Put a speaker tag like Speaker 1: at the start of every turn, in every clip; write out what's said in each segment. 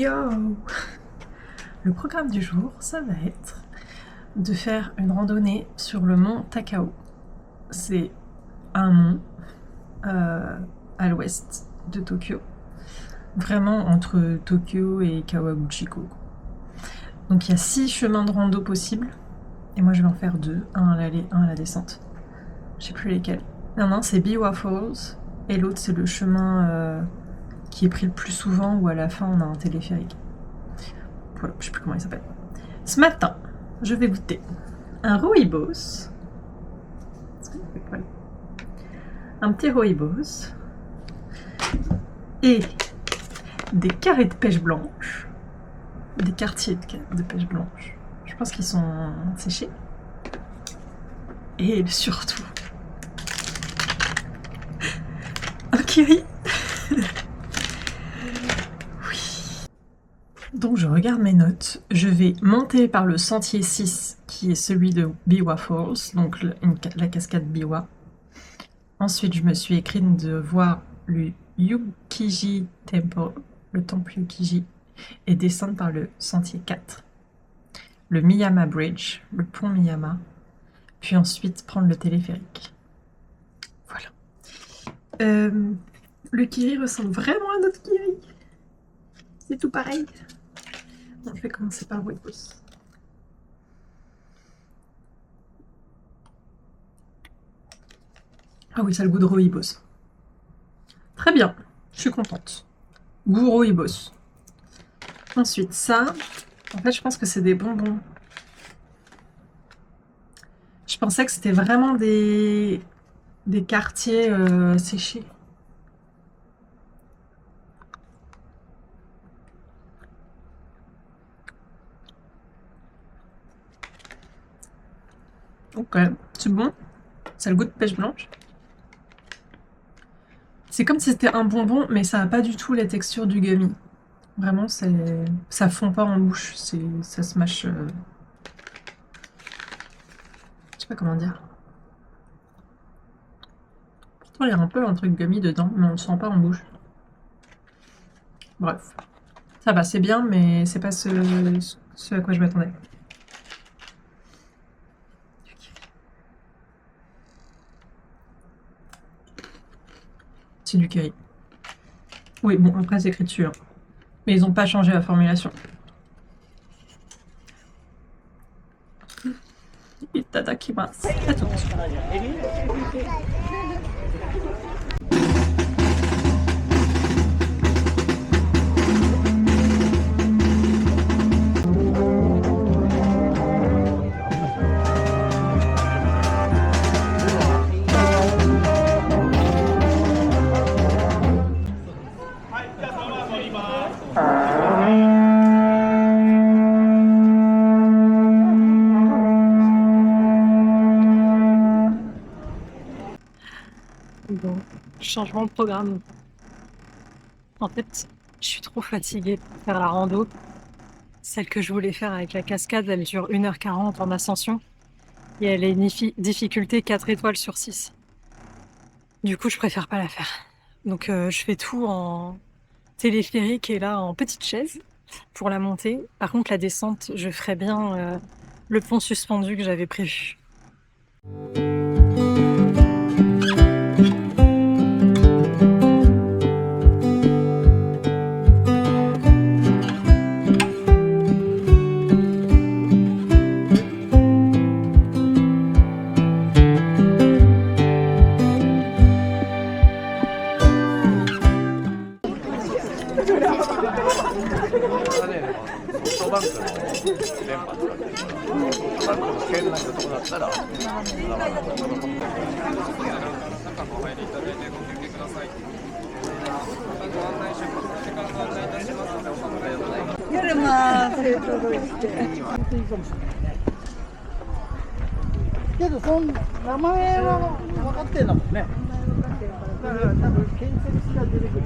Speaker 1: Yo! Le programme du jour, ça va être de faire une randonnée sur le mont Takao. C'est un mont à l'ouest de Tokyo, vraiment entre Tokyo et Kawaguchiko. Donc il y a 6 chemins de rando possibles, et moi je vais en faire 2, un à l'aller, un à la descente. Je sais plus lesquels. Non, c'est Biwa Falls, et l'autre c'est le chemin qui est pris le plus souvent, où à la fin on a un téléphérique. Voilà, je sais plus comment il s'appelle. Ce matin, je vais goûter un rooibos. Un petit rooibos. Et des carrés de pêche blanche. Des quartiers de pêche blanche. Je pense qu'ils sont séchés. Et surtout, un kiri. Donc je regarde mes notes, je vais monter par le sentier 6 qui est celui de Biwa Falls, donc la cascade Biwa. Ensuite je me suis écrite de voir le Yukiji Temple, le temple Yukiji, et descendre par le sentier 4. Le Miyama Bridge, le pont Miyama, puis ensuite prendre le téléphérique. Voilà. Le kiri ressemble vraiment à notre kiri. C'est tout pareil. Bon, je vais commencer par le rooibos. Ah oui, ça a le goût de rooibos. Très bien, je suis contente. Goût rooibos. Ensuite, ça, en fait, je pense que c'est des bonbons. Je pensais que c'était vraiment des quartiers séchés. Ok, c'est bon. Ça a le goût de pêche blanche. C'est comme si c'était un bonbon, mais ça n'a pas du tout la texture du gummy. Vraiment, ça fond pas en bouche. Ça se mâche. Je sais pas comment dire. Pourtant, il y a un peu un truc gummy dedans, mais on le sent pas en bouche. Bref. Ça va, c'est bien, mais c'est pas ce à quoi je m'attendais. C'est du curry. Oui, bon, après c'est écrit dessus. Hein. Mais ils n'ont pas changé la formulation. Itadakimasu. À tout. Bon, changement de programme. En fait, je suis trop fatiguée pour faire la rando. Celle que je voulais faire avec la cascade, elle dure 1h40 en ascension. Et elle est difficulté 4 étoiles sur 6. Du coup, je préfère pas la faire. Donc je fais tout en téléphérique et là en petite chaise pour la montée. Par contre, la descente, je ferai bien le pont suspendu que j'avais prévu.
Speaker 2: けど名前は分かってんだもんね。だから多分建設士が出てくる。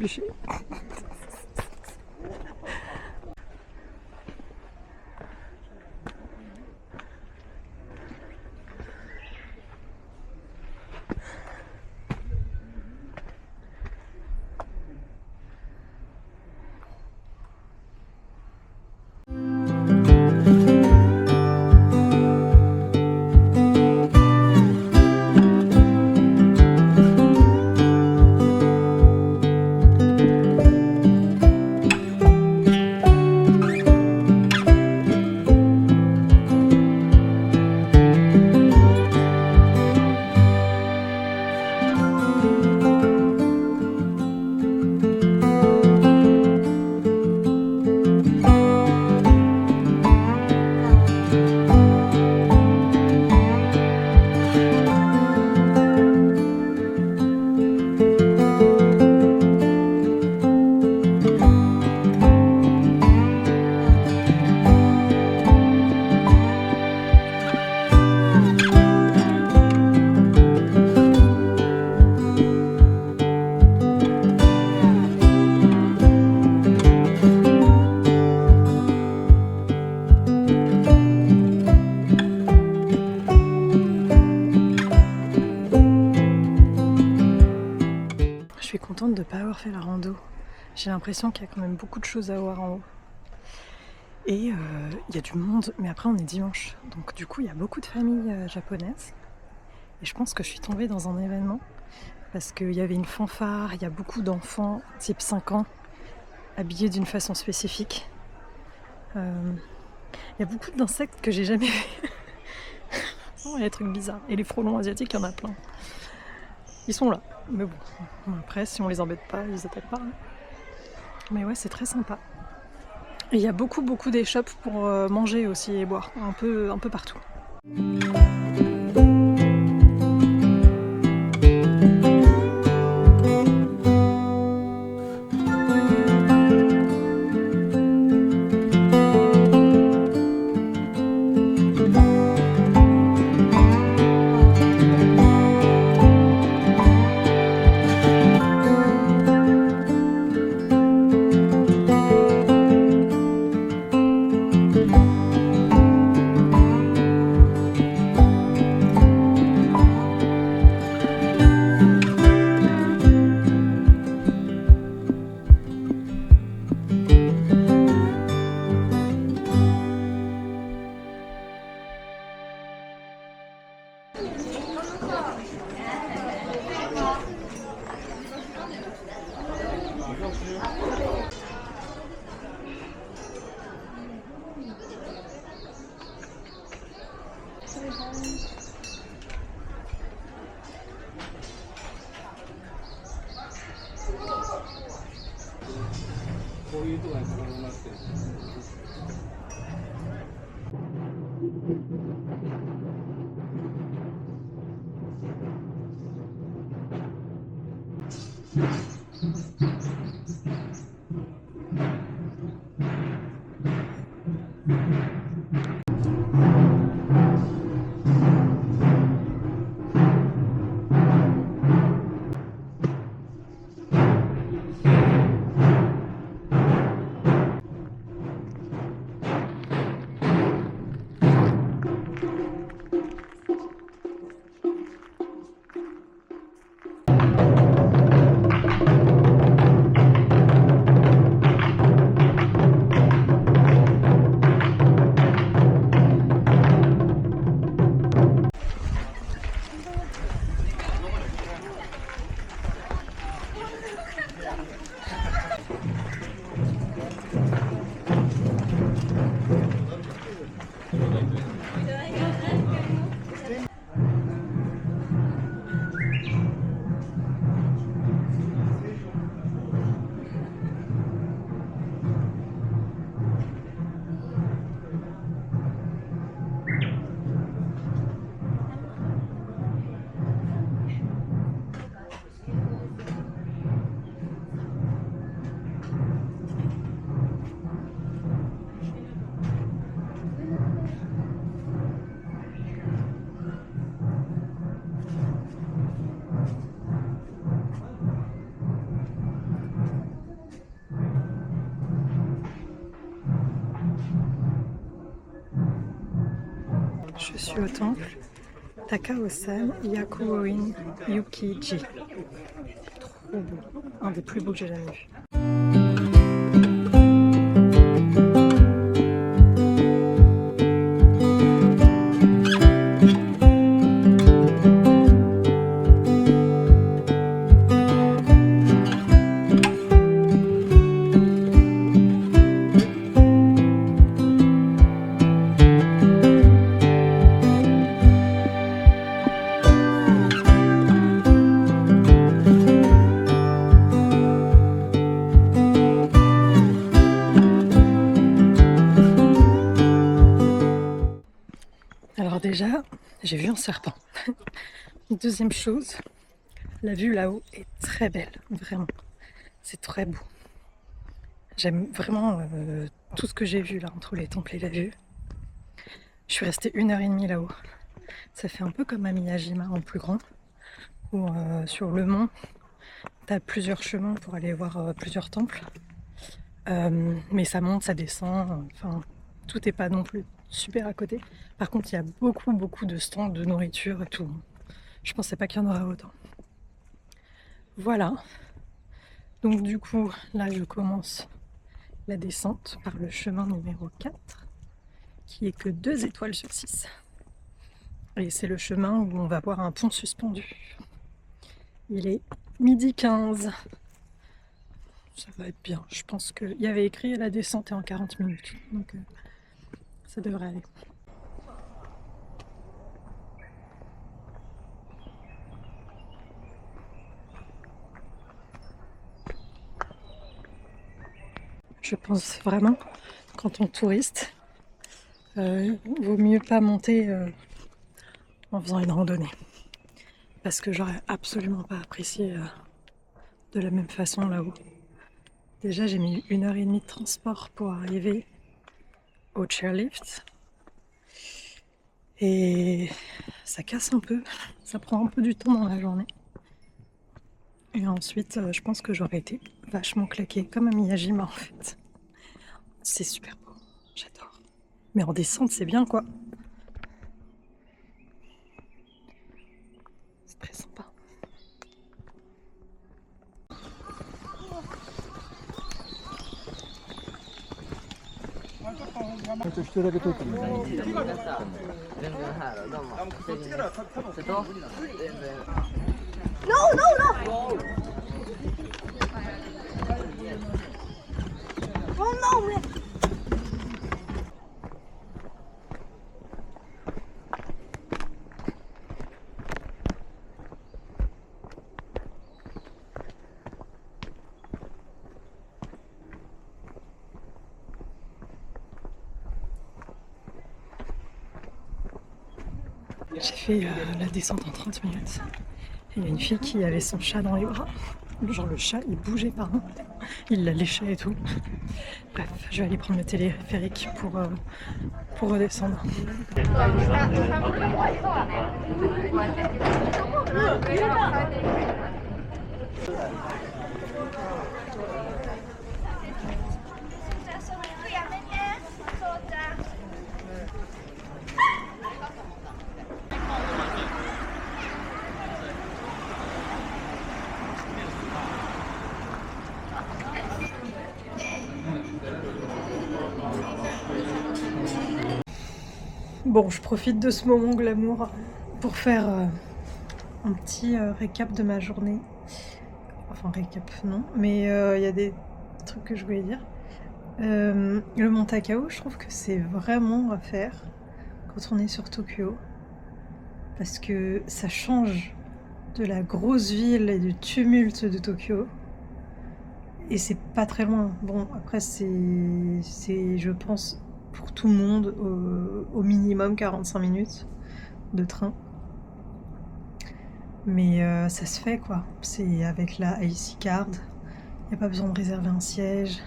Speaker 1: bûcher. Je suis contente de ne pas avoir fait la rando. J'ai l'impression qu'il y a quand même beaucoup de choses à voir en haut. Et il y a du monde, mais après on est dimanche. Donc du coup il y a beaucoup de familles japonaises. Et je pense que je suis tombée dans un événement. Parce qu'il y avait une fanfare, il y a beaucoup d'enfants, type 5 ans, habillés d'une façon spécifique. Il y a beaucoup d'insectes que j'ai jamais vus. Il y a des trucs bizarres. Et les frelons asiatiques, il y en a plein. Ils sont là, mais bon, après si on les embête pas, ils attaquent pas. Hein. Mais ouais, c'est très sympa. Et il y a beaucoup d'échoppes pour manger aussi et boire, un peu partout. Je suis au temple Takao-san Yakuoin Yukiji. Trop beau, un des plus beaux que j'ai jamais vu. Alors déjà, j'ai vu un serpent. Deuxième chose, la vue là-haut est très belle, vraiment. C'est très beau. J'aime vraiment tout ce que j'ai vu là entre les temples et la vue. Je suis restée 1h30 là-haut. Ça fait un peu comme à Miyajima en plus grand, où sur le mont, tu as plusieurs chemins pour aller voir plusieurs temples. Mais ça monte, ça descend, enfin tout n'est pas non plus super à côté. Par contre, il y a beaucoup de stands de nourriture et tout. Je pensais pas qu'il y en aurait autant. Voilà. Donc du coup, là je commence la descente par le chemin numéro 4, qui est que 2 étoiles sur 6. Et c'est le chemin où on va voir un pont suspendu. Il est 12h15. Ça va être bien. Je pense qu'il y avait écrit la descente est en 40 minutes. Donc ça devrait aller. Je pense vraiment, quand on est touriste, vaut mieux pas monter en faisant une randonnée. Parce que j'aurais absolument pas apprécié de la même façon là-haut. Déjà, j'ai mis 1h30 de transport pour arriver au chairlift. Et ça casse un peu, ça prend un peu du temps dans la journée. Et ensuite, je pense que j'aurais été vachement claquée, comme à Miyajima en fait. C'est super beau, j'adore. Mais en descente, c'est bien quoi. C'est très sympa. J'ai fait la descente en 30 minutes. Il y a une fille qui avait son chat dans les bras. Genre le chat, il bougeait par an. Il la léchait et tout. Bref, je vais aller prendre le téléphérique pour redescendre. Bon, je profite de ce moment glamour pour faire un petit récap de ma journée. Enfin, récap, non, mais il y a des trucs que je voulais dire. Le mont Takao, je trouve que c'est vraiment à faire quand on est sur Tokyo. Parce que ça change de la grosse ville et du tumulte de Tokyo. Et c'est pas très loin. Bon, après, c'est je pense, pour tout le monde, au minimum 45 minutes de train. Mais ça se fait, quoi. C'est avec la IC Card. Il n'y a pas besoin de réserver un siège.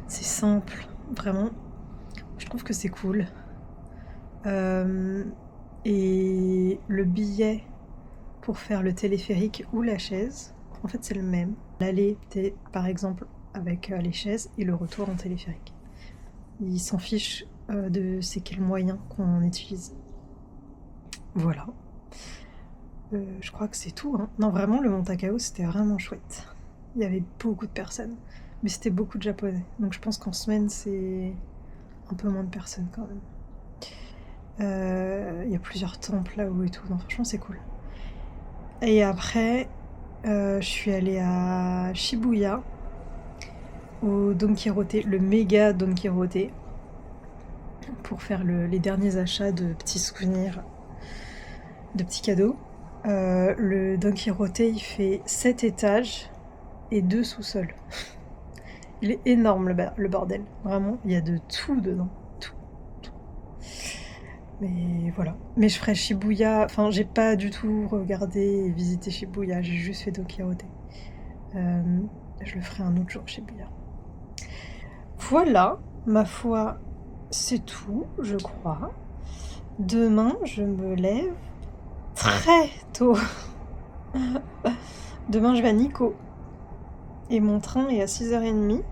Speaker 1: C'est simple, vraiment. Je trouve que c'est cool. Et le billet pour faire le téléphérique ou la chaise, en fait, c'est le même. L'aller, t'es par exemple avec les chaises et le retour en téléphérique. Ils s'en fichent de c'est quel moyen qu'on utilise. Voilà. Je crois que c'est tout, hein. Non, vraiment, le Mont Takao, c'était vraiment chouette. Il y avait beaucoup de personnes, mais c'était beaucoup de Japonais. Donc je pense qu'en semaine, c'est un peu moins de personnes quand même. Il y a plusieurs temples là-haut et tout. Non, franchement, c'est cool. Et après, je suis allée à Shibuya, au Don Quirote, le méga Don Quirote, pour faire les derniers achats de petits souvenirs, de petits cadeaux. Le Don Quirote, il fait 7 étages et 2 sous-sols. Il est énorme le bordel. Vraiment, il y a de tout dedans. Tout. Mais voilà. Mais je ferai Shibuya. Enfin, j'ai pas du tout regardé et visité Shibuya. J'ai juste fait Don Quirote. Je le ferai un autre jour, Shibuya. Voilà, ma foi, c'est tout, je crois. Demain, je me lève très tôt. Demain, je vais à Nikko. Et mon train est à 6h30.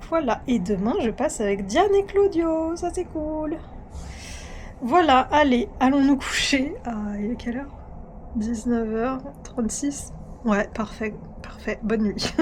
Speaker 1: Voilà, et demain, je passe avec Diane et Claudio. Ça, c'est cool. Voilà, allez, allons nous coucher. Il est quelle heure ? 19h36. Ouais, parfait, parfait. Bonne nuit.